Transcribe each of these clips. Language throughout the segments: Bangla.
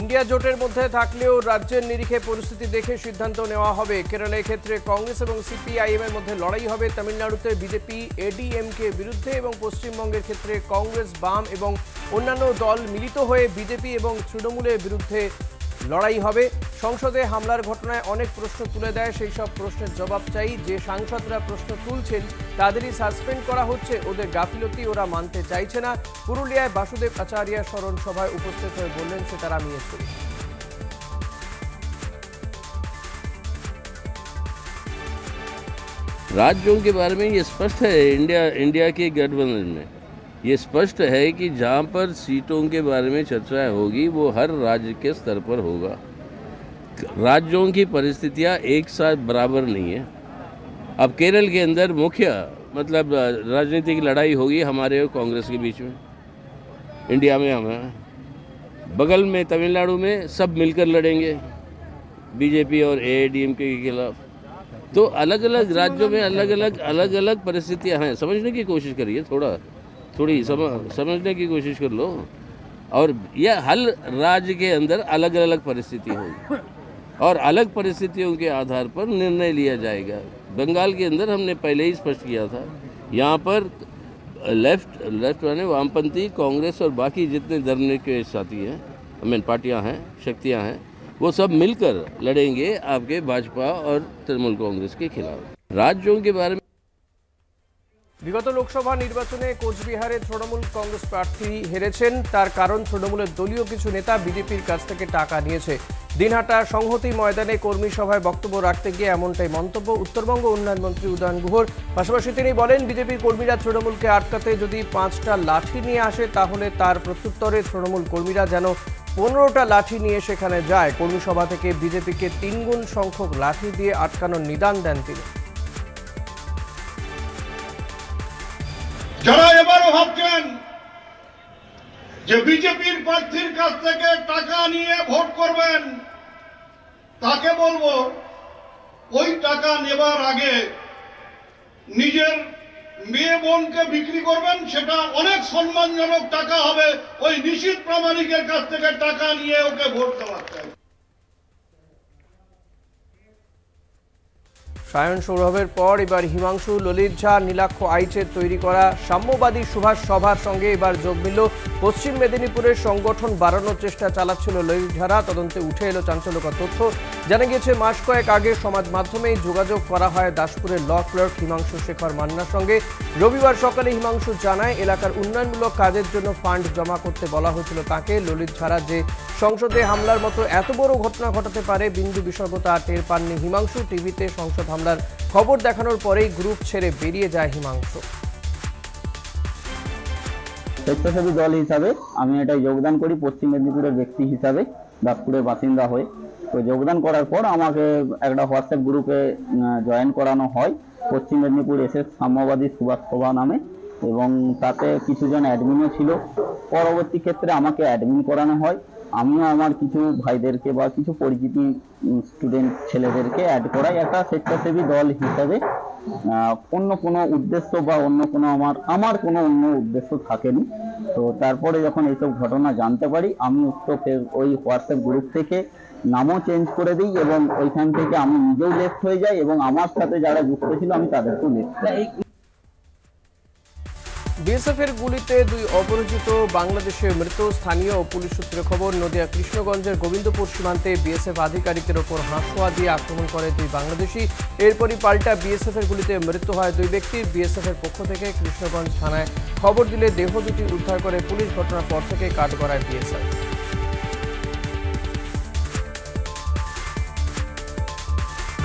इंडिया জোটের মধ্যে থাকলেও রাজ্যের নিরিখে পরিস্থিতি দেখে সিদ্ধান্ত নেওয়া হবে। কেরালার ক্ষেত্রে কংগ্রেস এবং সিপিআইএম এর মধ্যে লড়াই হবে। তামিলনাড়ুতে বিজেপি এডিএমকে বিরুদ্ধে এবং পশ্চিমবঙ্গের ক্ষেত্রে কংগ্রেস বাম এবং অন্যান্য দল মিলিত হয়ে বিজেপি এবং তৃণমূলের বিরুদ্ধে লড়াই হবে। সংসদে হামলার ঘটনায় অনেক প্রশ্ন তুলে দেয়, সেই সব প্রশ্নের জবাব চাই। যে সাংসদরা প্রশ্ন তুলছেন তাদেরই সাসপেন্ড করা হচ্ছে, ওদের গাফিলতি ওরা মানতে চাইছে না। পুরুলিয়ায় বাসুদেব আচার্য স্মরণ সভায় উপস্থিত হয়ে বললেন সীতারাম ইয়েচুরি। राज्यों के बारे में ये स्पष्ट है, इंडिया के गठबंधन में ये स्पष्ट है कि जहाँ पर सीटों के बारे में चर्चा होगी वो हर राज्य के स्तर पर होगा। राज्यों की परिस्थितियाँ एक साथ बराबर नहीं है। अब केरल के अंदर मुख्य मतलब राजनीतिक लड़ाई होगी हमारे और कांग्रेस के बीच में। इंडिया में हम बगल में तमिलनाडु में सब मिलकर लड़ेंगे बीजेपी और एआईएडीएमके के खिलाफ। तो अलग अलग राज्यों में अलग अलग परिस्थितियाँ हैं। समझने की कोशिश करिए, थोड़ी समझने की कोशिश कर लो। और यह हर राज्य के अंदर अलग अलग परिस्थिति होगी और अलग परिस्थितियों के आधार पर निर्णय लिया जाएगा। बंगाल के अंदर हमने पहले ही स्पष्ट किया था, यहाँ पर लेफ्ट यानी वामपंथी, कांग्रेस और बाकी जितने धर्म के साथी हैं, पार्टियाँ हैं, शक्तियाँ हैं, वो सब मिलकर लड़ेंगे आपके भाजपा और तृणमूल कांग्रेस के खिलाफ। राज्यों के बारे में বিগত লোকসভা নির্বাচনে কোচবিহারে তৃণমূল কংগ্রেস প্রার্থী হেরেছেন, তার কারণ তৃণমূলের দলীয় কিছু নেতা বিজেপির কাছ থেকে টাকা নিয়েছে। দিনহাটা সংহতি ময়দানে কর্মী সভায় বক্তব্য রাখতে গিয়ে এমনটাই মন্তব্য উত্তরবঙ্গ উন্নয়ন মন্ত্রী উদয়ন গুহর। পাশাপাশি তিনি বলেন, বিজেপির কর্মীরা তৃণমূলকে আটকাতে যদি 5টা লাঠি নিয়ে আসে তাহলে তার প্রত্যুত্তরে তৃণমূল কর্মীরা যেন 15টা লাঠি নিয়ে সেখানে যায়। কর্মী সভা থেকে বিজেপিকে 3 গুণ সংখ্যক লাঠি দিয়ে আটকানোর নিদান দেন তিনি। যারা এবারও ভাবছেন যে বিজেপির প্রার্থীর কাছ থেকে টাকা নিয়ে ভোট করবেন, তাকে বলবো ওই টাকা নেবার আগে নিজের মেয়ে বোনকে বিক্রি করবেন, সেটা অনেক সম্মানজনক টাকা হবে। ওই নিশীথ প্রামাণিকের কাছ থেকে টাকা নিয়ে ওকে ভোট দেওয়ার চাই। সায়ন সৌরভের পর এবার হিমাংশু, ললিত ঝা, নীলাক্ষ আইচের তৈরি করা সাম্যবাদী সুভাষ সভার সঙ্গে এবার যোগ মিলল পশ্চিম মেদিনীপুরের সংগঠন বাড়ানোর চেষ্টা চালাচ্ছিল ললিত ঝারা। তদন্তে উঠে এলো চাঞ্চল্যকর তথ্য। জানা গিয়েছে মাস কয়েক আগে সমাজ মাধ্যমেই যোগাযোগ করা হয় দাসপুরের ল ক্লার্ক হিমাংশু শেখর মান্নার সঙ্গে। রবিবার সকালে হিমাংশু জানায় এলাকার উন্নয়নমূলক কাজের জন্য ফান্ড জমা করতে বলা হয়েছিল তাকে। ললিত ঝারা যে সংসদে হামলার মতো এত বড় ঘটনা ঘটাতে পারে বিন্দু বিসর্গতা টের পাননি হিমাংশু। টিভিতে সংসদ হামলার খবর দেখানোর পরেই গ্রুপ ছেড়ে বেরিয়ে যায় হিমাংশু। স্বেচ্ছাসেবী দল হিসাবে আমি এটাই যোগদান করি, পশ্চিম মেদিনীপুরের ব্যক্তি হিসাবে, দাসপুরের বাসিন্দা হয়ে। তো যোগদান করার পর আমাকে একটা হোয়াটসঅ্যাপ গ্রুপে জয়েন করানো হয়, পশ্চিম মেদিনীপুর এসএস সাম্যবাদী সুভাষ সভা নামে, এবং তাতে কিছুজন অ্যাডমিনও ছিল। পরবর্তী ক্ষেত্রে আমাকে অ্যাডমিন করানো হয়। আমিও আমার কিছু ভাইদেরকে বা কিছু পরিচিতি স্টুডেন্ট ছেলেদেরকে অ্যাড করাই একটা স্বেচ্ছাসেবী দল হিসাবে। অন্য কোনো উদ্দেশ্য বা অন্য কোনো আমার কোনো অন্য উদ্দেশ্য থাকেনি। তো তারপরে যখন এইসব ঘটনা জানতে পারি, আমি ওই হোয়াটসঅ্যাপ গ্রুপ থেকে নামও চেঞ্জ করে দিই এবং ওইখান থেকে আমি নিজেও লেফট হয়ে যাই এবং আমার সাথে যারা যুক্ত ছিল আমি তাদেরকেও লেফট। বিএসএফের গুলিতে 2 অপরিচিত বাংলাদেশে মৃত। স্থানীয় ও পুলিশ সূত্রে খবর, নদিয়া কৃষ্ণগঞ্জের গোবিন্দপুর সীমান্তে বিএসএফ আধিকারিকের ওপর হাঁসোয়া দিয়ে আক্রমণ করে 2 বাংলাদেশি। এরপরই পাল্টা বিএসএফের গুলিতে মৃত্যু হয় 2 ব্যক্তির। বিএসএফের পক্ষ থেকে কৃষ্ণগঞ্জ থানায় খবর দিলে দেহ দুটি উদ্ধার করে পুলিশ। ঘটনার পর থেকে কাঠগড়ায় বিএসএফ।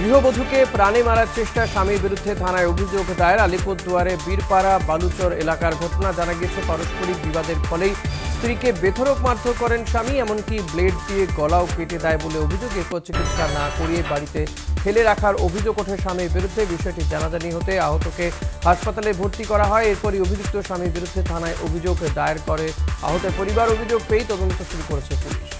গৃহবধূকে প্রাণে মারার চেষ্টা, স্বামীর বিরুদ্ধে থানায় অভিযোগ দায়ের। আলিপুরদুয়ারে বীরপাড়া বালুচর এলাকার ঘটনা। জানা গেছে পারস্পরিক বিবাদের ফলেই স্ত্রীকে বেধড়ক মারধর করেন স্বামী, এমনকি ব্লেড দিয়ে গলাও কেটে দেয় বলে অভিযোগ। এরপর চিকিৎসা না করিয়ে বাড়িতে ফেলে রাখার অভিযোগ ওঠে স্বামীর বিরুদ্ধে। বিষয়টি জানাজানি হতে আহতকে হাসপাতালে ভর্তি করা হয়। এরপরই অভিযুক্ত স্বামীর বিরুদ্ধে থানায় অভিযোগ দায়ের করে আহতের পরিবার। অভিযোগ পেয়ে তদন্ত শুরু করেছে পুলিশ।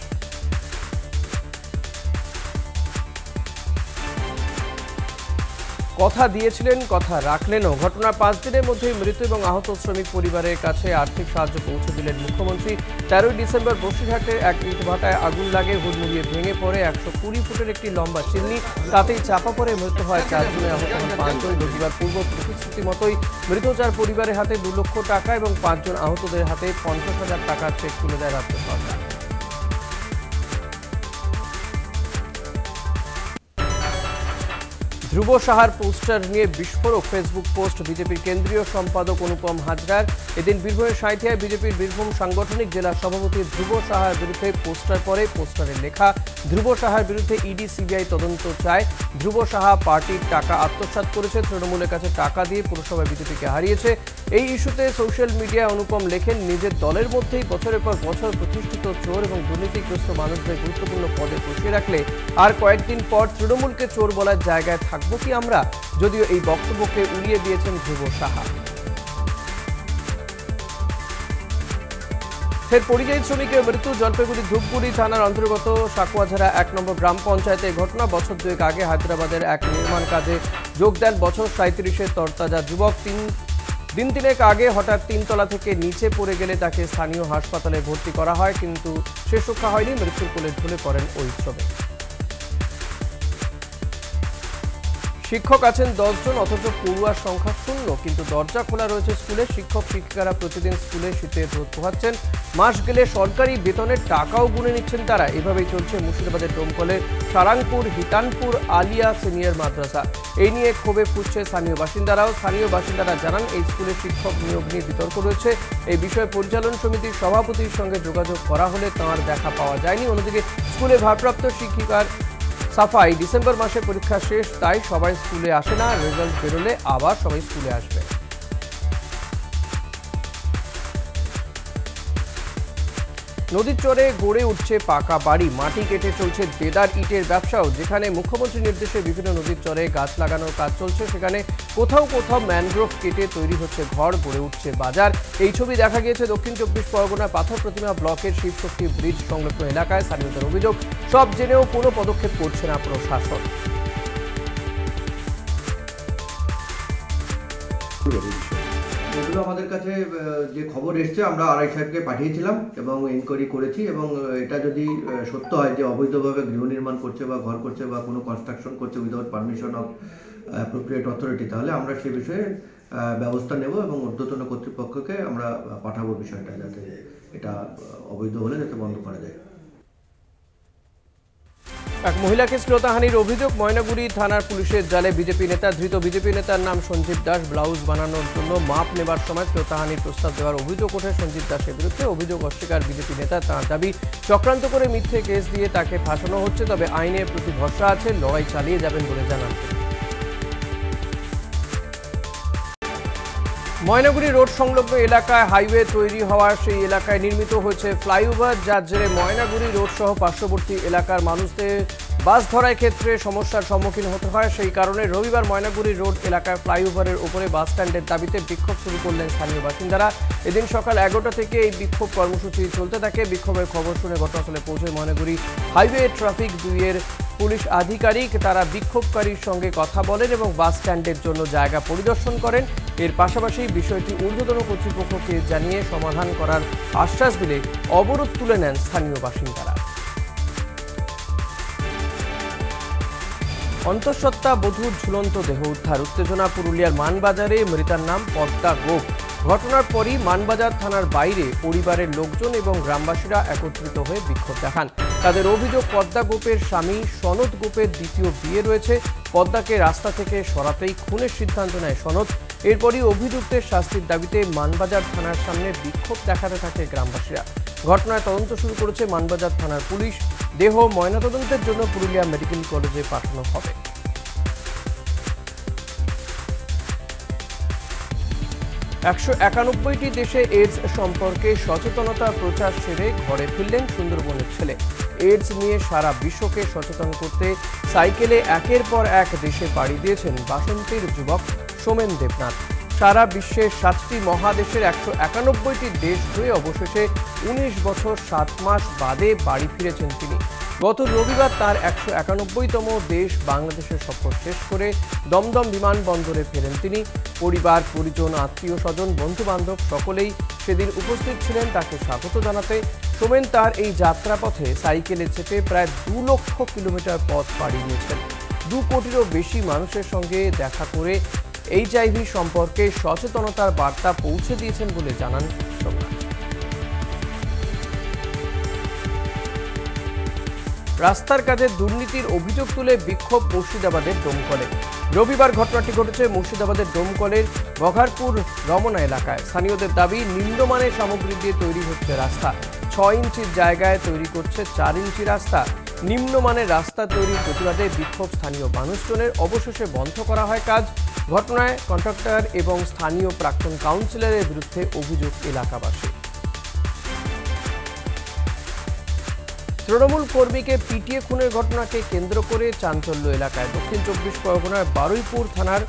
কথা দিয়েছিলেন, কথা রাখলেনও। ঘটনার 5 দিনের মধ্যেই মৃত এবং আহত শ্রমিক পরিবারের কাছে আর্থিক সাহায্য পৌঁছে দিলেন মুখ্যমন্ত্রী। 13 ডিসেম্বর বসিরহাটে এক ইটভাটায় আগুন লাগে, হুড়মুড়িয়ে ভেঙে পড়ে 120 ফুটের একটি লম্বা চিমনি, তাতেই চাপা পড়ে মৃত্যু হয় 4 জনের, আহত হন 5 জন। রবিবার পূর্ব প্রতিশ্রুতি মতোই মৃত 4 পরিবারের হাতে 2 লক্ষ টাকা এবং 5 জন আহতদের হাতে 50,000 টাকার চেক তুলে দেয় রাজ্য সরকার। ধ্রুব সাহার পোস্টার নিয়ে বিস্ফোরক ফেসবুক পোস্ট বিজেপির কেন্দ্রীয় সম্পাদক অনুপম হাজরার। এদিন বীরভূমের সাঁইথিয়ায় বিজেপির বীরভূম সাংগঠনিক জেলা সভাপতি ধ্রুব সাহার বিরুদ্ধে পোস্টার পড়ে। পোস্টারে লেখা, ধ্রুব সাহার বিরুদ্ধে ইডি সিবিআই তদন্ত চায়। ধ্রুব সাহা পার্টির টাকা আত্মসাৎ করেছে, তৃণমূলের কাছে টাকা দিয়ে পুরসভায় বিজেপিকে হারিয়েছে। এই ইস্যুতে সোশ্যাল মিডিয়ায় অনুপম লেখেন, নিজের দলের মধ্যেই বছরের পর বছর প্রতিষ্ঠিত চোর এবং দুর্নীতিগ্রস্ত মানুষদের গুরুত্বপূর্ণ পদে বসিয়ে রাখলে আর কয়েকদিন পর তৃণমূলকে চোর বলার জায়গায় থাকবো কি আমরা? যদিও এই বক্তব্যকে উড়িয়ে দিয়েছেন ধ্রুব সাহা। ফের পরিযায়ী শ্রমিকের মৃত্যু। জলপাইগুড়ি ধূপগুড়ি থানার অন্তর্গত সাকুয়াঝাড়া 1 নম্বর গ্রাম পঞ্চায়েতে ঘটনা। বছর 2 আগে হায়দ্রাবাদের এক নির্মাণ কাজে যোগ দেন বছর 37-এর তরতাজা যুবক। দিন 3 আগে হঠাৎ 3 তলা থেকে নিচে পড়ে গেলে তাকে স্থানীয় হাসপাতালে ভর্তি করা হয়, কিন্তু শেষ রক্ষা হয়নি। মৃত্যুর কোলে ঢলে পড়েন ওই শ্রমিক। শিক্ষক আছেন 10 জন, অথচ পড়ুয়ার সংখ্যা 0, কিন্তু দরজা খোলা রয়েছে স্কুলে। শিক্ষক শিক্ষিকারা প্রতিদিন স্কুলে শীতের রোদ পোহাচ্ছেন, মাস গেলে সরকারি বেতনের টাকাও গুনে নিচ্ছেন তারা। এভাবেই চলছে মুর্শিদাবাদের ডোমকলের সারাংপুর হিতানপুর আলিয়া সিনিয়র মাদ্রাসা। এই নিয়ে ক্ষোভে ফুটছে স্থানীয় বাসিন্দারাও। স্থানীয় বাসিন্দারা জানান, এই স্কুলে শিক্ষক নিয়োগ নিয়ে বিতর্ক রয়েছে। এই বিষয়ে পরিচালন সমিতির সভাপতির সঙ্গে যোগাযোগ করা হলে তাঁর দেখা পাওয়া যায়নি। অন্যদিকে স্কুলে ভারপ্রাপ্ত শিক্ষিকার সাফাই, ডিসেম্বর মাসে পরীক্ষা শেষ, তাই সবাই স্কুলে আসে না, রেজাল্ট বেরোলে আবার সবাই স্কুলে আসবে। নদীর চরে গড়ে উঠছে পাকা বাড়ি, মাটি কেটে চলছে দেদার ইটের ব্যবসাও। যেখানে মুখ্যমন্ত্রীর নির্দেশে বিভিন্ন নদীর চরে গাছ লাগানোর কাজ চলছে, সেখানে কোথাও কোথাও ম্যানগ্রোভ কেটে তৈরি হচ্ছে ঘর, গড়ে উঠছে বাজার। এই ছবি দেখা গিয়েছে দক্ষিণ 24 পরগনা পাথর প্রতিমা ব্লকের শিবশক্তি ব্রিজ সংলগ্ন এলাকায়। স্থানীয়দের অভিযোগ, সব জেনেও কোনো পদক্ষেপ করছে না প্রশাসন। যেগুলো আমাদের কাছে যে খবর এসছে, আমরা আরআই সাহেবকে পাঠিয়েছিলাম এবং এনকোয়ারি করেছি, এবং এটা যদি সত্য হয় যে অবৈধভাবে গৃহ নির্মাণ করছে বা ঘর করছে বা কোনো কনস্ট্রাকশন করছে without permission of appropriate authority, তাহলে আমরা সে বিষয়ে ব্যবস্থা নেব এবং ঊর্ধ্বতন কর্তৃপক্ষকে আমরা পাঠাবো বিষয়টা, যাতে এটা অবৈধ হলে যাতে বন্ধ করা যায়। এক মহিলাকে শ্লীলতাহানির অভিযোগ। ময়নাগুড়ি থানার পুলিশের জালে বিজেপি নেতা ধৃত। বিজেপি নেতার নাম সঞ্জীব দাস। ব্লাউজ বানানোর জন্য মাপ নেবার সময় শ্লীলতাহানির প্রস্তাব দেওয়ার অভিযোগ ওঠে সঞ্জীব দাসের বিরুদ্ধে। অভিযোগ অস্বীকার বিজেপি নেতা। তাঁর দাবি, চক্রান্ত করে মিথ্যে কেস দিয়ে তাকে ফাঁসানো হচ্ছে, তবে আইনের প্রতি ভরসা আছে, লড়াই চালিয়ে যাবেন বলে জানান। ময়নাগুড়ি রোড সংলগ্ন এলাকায় হাইওয়ে তৈরি হওয়ার সেই এলাকায় নির্মিত হয়েছে ফ্লাইওভার, যার জেরে ময়নাগুড়ি রোড সহ পার্শ্ববর্তী এলাকার মানুষদের বাস ধরার ক্ষেত্রে সমস্যার সম্মুখীন হতে হয়। সেই কারণে রবিবার ময়নাগুড়ি রোড এলাকায় ফ্লাইওভারের উপরে বাস স্ট্যান্ডের দাবিতে বিক্ষোভ শুরু করলেন স্থানীয় বাসিন্দারা। এদিন সকাল 11টা থেকে এই বিক্ষোভ কর্মসূচি চলতে থাকে। বিক্ষোভের খবর শুনে ঘটনাস্থলে পৌঁছে ময়নাগুড়ি হাইওয়ে ট্রাফিক 2-এর পুলিশ আধিকারিক। তারা বিক্ষোভকারীর সঙ্গে কথা বলেন এবং বাস স্ট্যান্ডের জন্য জায়গা পরিদর্শন করেন। এর পাশাপাশি বিষয়টি ঊর্ধ্বতন কর্তৃপক্ষকে জানিয়ে সমাধান করার আশ্বাস দিলে অবরোধ তুলে নেন স্থানীয় বাসিন্দারা। অন্তঃসত্ত্বা বধূর ঝুলন্ত দেহ উদ্ধার। উত্তেজনা পুরুলিয়ার মানবাজারে। মৃতার নাম পদ্মা গোপ। ঘটনার পরই মানবাজার থানার বাইরে পরিবারের লোকজন এবং গ্রামবাসীরা একত্রিত হয়ে বিক্ষোভ দেখান। তাদের অভিযোগ, পদ্মা গোপের স্বামী সনদ গোপের দ্বিতীয় বিয়ে রয়েছে। পদ্মাকে রাস্তা থেকে সরাতেই খুনের সিদ্ধান্ত নেয় সনদ। এরপরই অভিযুক্তের শাস্তির দাবিতে মানবাজার থানার সামনে বিক্ষোভ দেখাতে থাকে গ্রামবাসীরা। ঘটনায় তদন্ত শুরু করেছে মানবাজার থানার পুলিশ। দেহ ময়নাতদন্তের জন্য পুরুলিয়া মেডিকেল কলেজে পাঠানো হবে। 191টি দেশে এইডস সম্পর্কে সচেতনতা প্রচার সেরে ঘরে ফিরলেন সুন্দরবনের ছেলে। এইডস নিয়ে সারা বিশ্বকে সচেতন করতে সাইকেলে একের পর এক দেশে পাড়ি দিয়েছেন বাসন্তীর যুবক সোমেন দেবনাথ। সারা বিশ্বের 7টি মহাদেশের 191টি দেশ ঘুরে অবশেষে 19 বছর 7 মাস বাদে বাড়ি ফিরেছেন তিনি। গত রবিবার তার 191তম দেশ বাংলাদেশের সফর শেষ করে দমদম বিমানবন্দরে ফেরেন তিনি। পরিবার, পরিজন, আত্মীয় স্বজন, বন্ধু বান্ধব সকলেই সেদিন উপস্থিত ছিলেন তাকে স্বাগত জানাতে। সোমেন তার এই যাত্রাপথে সাইকেলে চেপে প্রায় 2 লক্ষ কিলোমিটার পথ পাড়ি দিয়েছেন। 2 কোটিরও বেশি মানুষের সঙ্গে দেখা করে HIV সম্পর্কে সচেতনতার বার্তা পৌঁছে দিয়েছেন বলে জানান সোমেন। রাস্তার কাজে দুর্নীতির অভিযোগ তুলে বিক্ষোভ মুর্শিদাবাদের ডোমকলে। রবিবার ঘটনাটি ঘটেছে মুর্শিদাবাদের ডোমকলের বঘারপুর রমনা এলাকায়। স্থানীয়দের দাবি, নিম্নমানের সামগ্রী দিয়ে তৈরি হচ্ছে রাস্তা। 6 ইঞ্চির জায়গায় তৈরি করছে 4 ইঞ্চি রাস্তা। নিম্নমানের রাস্তা তৈরির প্রতিবাদে বিক্ষোভ স্থানীয় মানুষজনের। অবশেষে বন্ধ করা হয় কাজ। ঘটনায় কন্ট্রাক্টর এবং স্থানীয় প্রাক্তন কাউন্সিলরের বিরুদ্ধে অভিযোগ এলাকাবাসী। তৃণমূল কর্মীকে পিটিয়ে খুনের ঘটনাকে কেন্দ্র করে চাঞ্চল্য এলাকায়। দক্ষিণ 24 পরগনার বারুইপুর থানার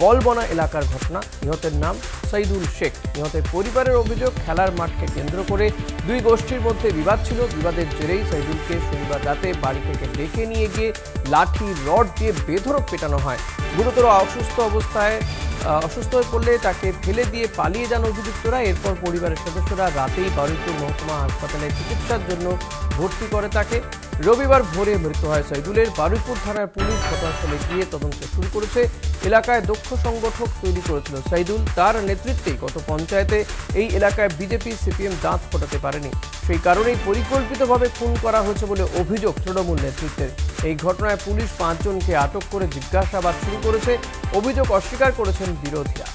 বলবনা এলাকার ঘটনা। নিহতের নাম সাইদুল শেখ। নিহতের পরিবারের অভিযোগ, খেলার মাঠকে কেন্দ্র করে 2 গোষ্ঠীর মধ্যে বিবাদ ছিল। বিবাদের জেরেই সাইদুলকে শনিবার রাতে বাড়ি থেকে ডেকে নিয়ে গিয়ে লাঠি রড দিয়ে বেধড়ক পেটানো হয়। গুরুতর অসুস্থ হয়ে পড়লে তাকে ফেলে দিয়ে পালিয়ে যান অভিযুক্তরা। এরপর পরিবারের সদস্যরা রাতেই বারুইপুর মহকুমা হাসপাতালে চিকিৎসার জন্য ভর্তি করে তাকে। রবিবার ভোরে মৃত্যু হয় সাইদুলের। বারুইপুর থানার পুলিশ ঘটনাস্থলে গিয়ে তদন্ত শুরু করেছে। এলাকায় দক্ষ সংগঠক তৈরি করেছিল সাইদুল। তার নেতৃত্বেই গত পঞ্চায়েতে এই এলাকায় বিজেপি সিপিএম দাঁত ফোটাতে পারেনি। সেই কারণেই পরিকল্পিতভাবে খুন করা হয়েছে বলে অভিযোগ তৃণমূল নেতৃত্বের। এই ঘটনায় পুলিশ 5 জনকে আটক করে জিজ্ঞাসাবাদ শুরু করেছে। অভিযোগ অস্বীকার করেছেন বিরোধীরা।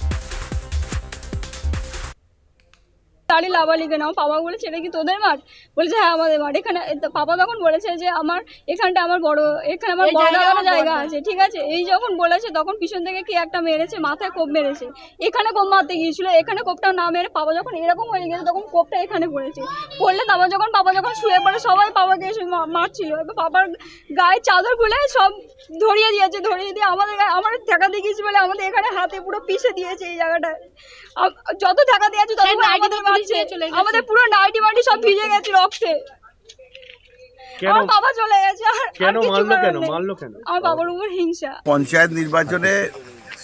গাড়ি লাভালিকে নাও, পাপা বলেছে এটা কি তোদের মাঠ? বলেছে হ্যাঁ আমাদের মাঠ। এখানে পাপা তখন বলেছে যে এখানটা আমার বড় জায়গা আছে, ঠিক আছে। এই যখন বলেছে তখন পিছন থেকে কি একটা মেরেছে, মাথায় কোপ মেরেছে। এখানে কোপ মারতে গিয়েছিল, এখানে কোপটা না মেরে পাপা যখন এরকম হয়ে গেছে তখন কোপটা এখানে পড়েছে। পড়লে পাপা যখন শুয়ে পড়ে সবাই পাপাকে এসে মারছিল। এবার পাপার গায়ে চাদর খুলে সব ধরিয়ে দিয়েছে। ধরিয়ে দিয়ে আমাদের ঠেকা দিয়ে গিয়েছে বলে আমাদের এখানে হাতে পুরো পিষে দিয়েছে। এই জায়গাটায় যত ঠেকা দিয়েছে তত আমাদের পুরো নাইটি মাটি সব ভিজে গেছে রক্তে। আমার বাবা চলে গেছে। আমার বাবার উপর হিংসা। পঞ্চায়েত নির্বাচনে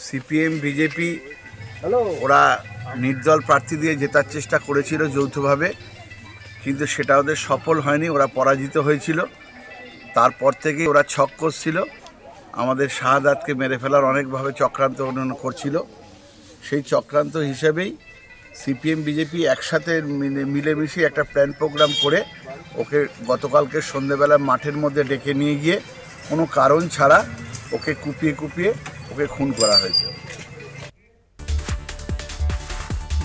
সিপিএম বিজেপি ওরা নির্দল প্রার্থী দিয়ে জেতার চেষ্টা করেছিল যৌথভাবে, কিন্তু সেটা ওদের সফল হয়নি, ওরা পরাজিত হয়েছিল। তারপর থেকে ওরা ছক করছিল, আমাদের শাহাদাতকে মেরে ফেলার অনেকভাবে চক্রান্ত করছিল। সেই চক্রান্ত হিসেবেই সিপিএম বিজেপি একসাথে মিলেমিশে একটা প্ল্যান প্রোগ্রাম করে ওকে গতকালকে সন্ধ্যেবেলা মাঠের মধ্যে ডেকে নিয়ে গিয়ে কোনো কারণ ছাড়া ওকে কুপিয়ে ওকে খুন করা হয়েছে।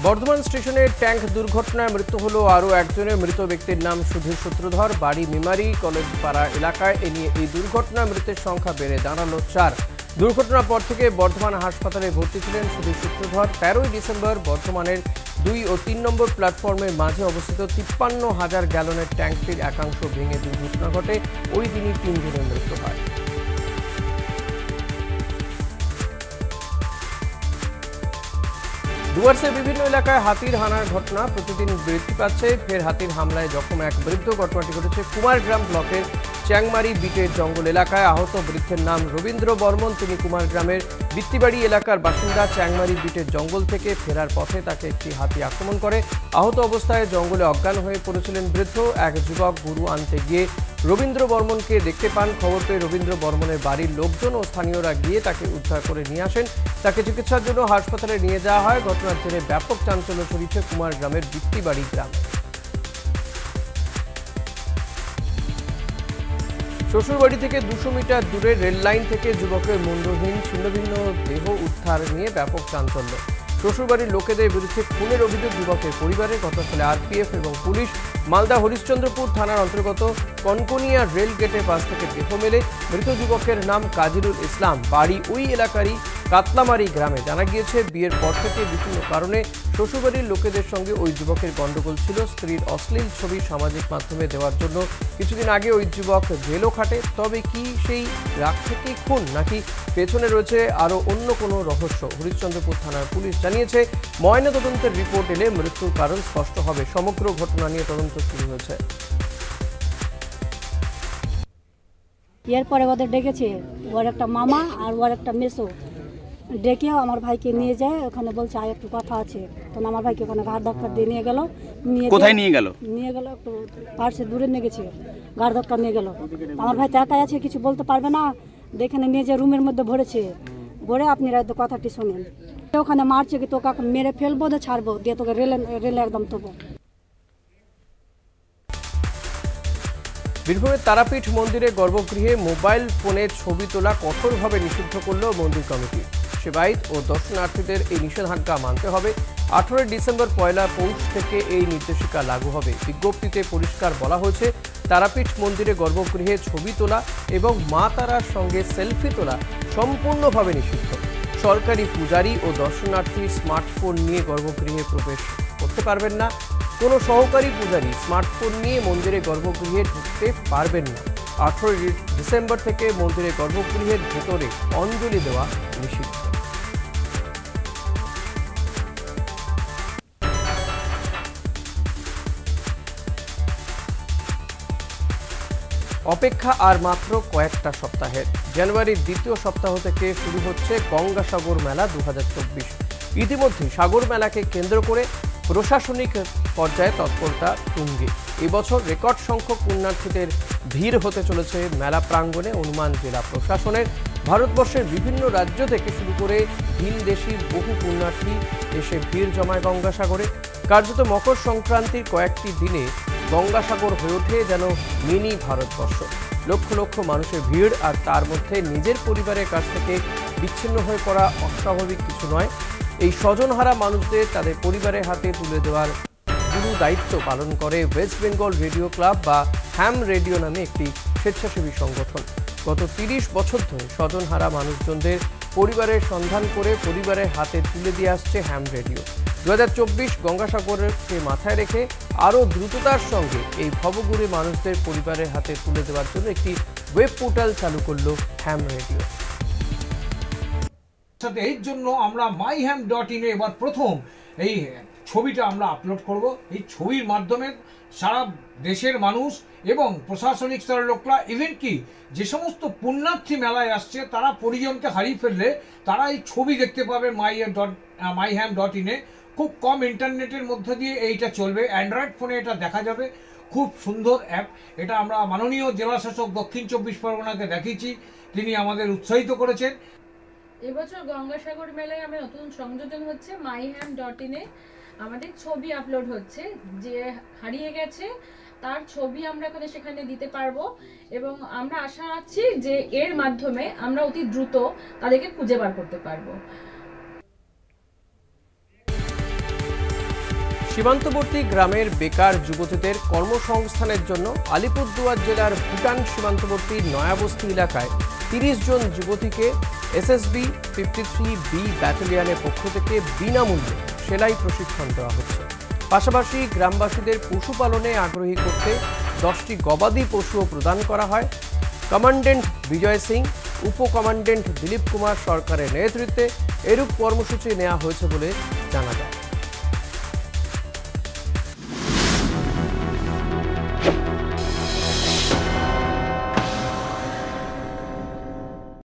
বর্ধমান স্টেশনে ট্যাঙ্ক দুর্ঘটনায় মৃত্যু হলো আরও একজনের। মৃত ব্যক্তির নাম সুধীর সূত্রধর, বাড়ি মেমারি কলেজ পাড়া এলাকায়। এ নিয়ে এই দুর্ঘটনায় মৃতের সংখ্যা বেড়ে দাঁড়ালো 4। দুর্ঘটনার পর থেকে বর্ধমান হাসপাতালে ভর্তি ছিলেন সুধীর সূত্রধর। 13ই ডিসেম্বর বর্ধমানের 2 ও 3 নম্বর প্ল্যাটফর্মের মাঝে অবস্থিত 53,000 গ্যালনের ট্যাঙ্কটির একাংশ ভেঙে দুর্ঘটনা ঘটে। ওই দিনই 3 জনের মৃত্যু হয়। ডুয়ার্সের বিভিন্ন এলাকায় হাতির হানার ঘটনা প্রতিদিন বৃদ্ধি পাচ্ছে। ফের হাতির হামলায় জখম এক বৃদ্ধ। ঘটনাটি ঘটেছে কুমারগ্রাম ব্লকের চ্যাংমারি বিটের জঙ্গল এলাকায়। আহত বৃদ্ধের নাম রবীন্দ্র বর্মন। তিনি কুমারগ্রামের বিত্তিবাড়ি এলাকার বাসিন্দা। চ্যাংমারি বিটের জঙ্গল থেকে ফেরার পথে তাকে একটি হাতি আক্রমণ করে। আহত অবস্থায় জঙ্গলে অজ্ঞান হয়ে পড়েছিলেন বৃদ্ধ। এক যুবক গরু আনতে গিয়ে রবীন্দ্র বর্মনকে দেখতে পান। খবর পেয়ে রবীন্দ্র বর্মনের বাড়ির লোকজন ও স্থানীয়রা গিয়ে তাকে উদ্ধার করে নিয়ে আসেন। তাকে চিকিৎসার জন্য হাসপাতালে নিয়ে যাওয়া হয়। ঘটনার জেরে ব্যাপক চাঞ্চল্য ছড়িয়েছে কুমারগ্রামের বিত্তিবাড়ি গ্রামে। শ্বশুরবাড়ি থেকে 200 মিটার দূরে রেললাইন থেকে যুবকের মুন্ডহীন ছিন্নভিন্ন দেহ উদ্ধার নিয়ে ব্যাপক চাঞ্চল্য। শ্বশুরবাড়ির লোকেদের বিরুদ্ধে খুনের অভিযোগ যুবকের পরিবারে। ঘটনাস্থলে আরপিএফ এবং পুলিশ। মালদা হরিশ্চন্দ্রপুর থানার অন্তর্গত কনকনিয়া রেল গেটের পাশ থেকে দেহ মেলে। মৃত যুবকের নাম কাজিরুল ইসলাম, বাড়ি ওই এলাকারই কাতলামারি গ্রামে। জানা গিয়েছে বিয়ের পর থেকে বিভিন্ন কারণে শ্বশুরবাড়ির লোকেদের সঙ্গে ওই যুবকের গণ্ডগোল ছিল। স্ত্রীর অশ্লীল ছবি সামাজিক মাধ্যমে দেওয়ার জন্য কিছুদিন আগে ওই যুবক জেলও খাটে। তবে কি সেই রাগ থেকেই খুন, নাকি পেছনে রয়েছে আরও অন্য কোনো রহস্য? হরিশ্চন্দ্রপুর থানার পুলিশ জানিয়েছে, ময়নাতদন্তের রিপোর্ট এলে মৃত্যুর কারণ স্পষ্ট হবে। সমগ্র ঘটনা নিয়ে তদন্ত শুরু হয়েছে। এরপরে ওদের ডেকেছে, ওর একটা মামা আর ওর একটা মেসো ডেকে আমার ভাইকে নিয়ে যায়, ওখানে বলছে আর একটু কথা আছে। তখন আমার ভাইকে ওখানে ঘাড় ধাক্কা দিয়ে নিয়ে গেল। কোথায় নিয়ে গেল? নিয়ে গেল একটু পার্সে দূরে নিয়ে গেছে, ঘাড় ধাক্কা নিয়ে গেল। আমার ভাই তো একাই আছে, কিছু বলতে পারবে না, দেখে নিয়ে যে রুমের মধ্যে ভরেছে, ভরে আপনারা হয়তো কথাটি শোনেন। ওখানে মারছে কি তোকে মেরে ফেলবো, দিয়ে ছাড়বো, দিয়ে তোকে রেলে একদম তোবো। বীরভূমের তারাপীঠ মন্দিরে গর্ভগৃহে মোবাইল ফোনে ছবি তোলা কঠোরভাবে নিষিদ্ধ করল মন্দির কমিটি। সেবায়িত ও দর্শনার্থীদের এই নিষেধাজ্ঞা মানতে হবে। 18 ডিসেম্বর পয়লা পৌষ থেকে এই নির্দেশিকা লাগু হবে। বিজ্ঞপ্তিতে পরিষ্কার বলা হয়েছে, তারাপীঠ মন্দিরে গর্ভগৃহে ছবি তোলা এবং মা তারার সঙ্গে সেলফি তোলা সম্পূর্ণভাবে নিষিদ্ধ। সরকারি পূজারী ও দর্শনার্থী স্মার্টফোন নিয়ে গর্ভগৃহে প্রবেশ করতে পারবেন না। কোনো সহকারী পূজারী স্মার্টফোন নিয়ে মন্দিরে গর্ভগৃহে ঢুকতে পারবেন না। 18 ডিসেম্বর থেকে মন্দিরে গর্ভগৃহের ভেতরে অঞ্জলি দেওয়া নিষিদ্ধ। অপেক্ষা আর মাত্র কয়েকটা সপ্তাহের। জানুয়ারির দ্বিতীয় সপ্তাহ থেকে শুরু হচ্ছে গঙ্গাসাগর মেলা 2024। ইতিমধ্যে সাগর মেলাকে কেন্দ্র করে প্রশাসনিক পর্যায়ে তৎপরতা তুঙ্গে। এবছর রেকর্ড সংখ্যক পুণ্যার্থীদের ভিড় হতে চলেছে মেলা প্রাঙ্গণে। অনুমান জেলা প্রশাসনের ভারতবর্ষের বিভিন্ন রাজ্য থেকে শুরু করে ভিনদেশি বহু পুণ্যার্থী এসে ভিড় জমায় গঙ্গাসাগরে। কার্যত মকর সংক্রান্তির কয়েকটি দিনে গঙ্গাসাগর হয়ে ওঠে যেন মিনি ভারতবর্ষ। লক্ষ লক্ষ মানুষের ভিড়, আর তার মধ্যে নিজের পরিবারের কাছ থেকে বিচ্ছিন্ন হয়ে পড়া অস্বাভাবিক কিছু নয়। এই স্বজনহারা মানুষদের তাদের পরিবারের হাতে তুলে দেওয়ার গুরু দায়িত্ব পালন করে ওয়েস্ট বেঙ্গল রেডিও ক্লাব বা হ্যাম রেডিও নামে একটি স্বেচ্ছাসেবী সংগঠন। গত 30 বছর ধরে স্বজনহারা মানুষজনদের পরিবারের সন্ধান করে পরিবারের হাতে তুলে দিয়ে আসছে হ্যাম রেডিও। 2024 গঙ্গাসাগরকে মাথায় রেখে আরও দ্রুততার সঙ্গে এই ভবঘুরে মানুষদের পরিবারের হাতে তুলে দেওয়ার জন্য একটি ওয়েব পোর্টাল চালু করল হ্যাম রেডিও। এর জন্য আমরা myham.in এ এবার প্রথম এই ছবিটা আমরা আপলোড করব। এই ছবির মাধ্যমে সারা দেশের মানুষ এবং প্রশাসনিক স্তরের লোকরা, ইভেন কি যে সমস্ত পুণ্যার্থী মেলায় আসছে তারা পরিজনকে হারিয়ে ফেললে তারা এই ছবি দেখতে পাবে myham.in এ। খুব কম ইন্টারনেটের মধ্যে দিয়ে এইটা চলবে, অ্যান্ড্রয়েড ফোনে এটা দেখা যাবে। খুব সুন্দর অ্যাপ এটা। আমরা মাননীয় জেলাশাসক দক্ষিণ 24 পরগনাকে দেখিয়েছি, তিনি আমাদের উৎসাহিত করেছেন। এবছর গঙ্গাসাগর মেলায় আমরা নতুন সংযোজন হচ্ছে myham.in এ আমাদের ছবি আপলোড হচ্ছে। যে হারিয়ে গেছে তার ছবি আমরা সেখানে দিতে পারবো এবং আমরা আশা রাখছি যে এর মাধ্যমে আমরা অতি দ্রুত তাদেরকে খুঁজে বার করতে পারবো। সীমান্তবর্তী গ্রামের বেকার যুবতীদের কর্মসংস্থানের জন্য আলিপুরদুয়ার জেলার ভুটান সীমান্তবর্তী নয়াবস্তি এলাকায় 30 জন যুবতীকে এসএসবি 53B ব্যাটালিয়নের পক্ষ থেকে বিনামূল্যে সেলাই প্রশিক্ষণ দেওয়া হচ্ছে। পাশাপাশি গ্রামবাসীদের পশুপালনে আগ্রহী করতে 10টি গবাদি পশুও প্রদান করা হয়। কমান্ডেন্ট বিজয় সিং, উপকমান্ডেন্ট দিলীপ কুমার সরকারের নেতৃত্বে এরূপ কর্মসূচি নেওয়া হয়েছে বলে জানা যায়।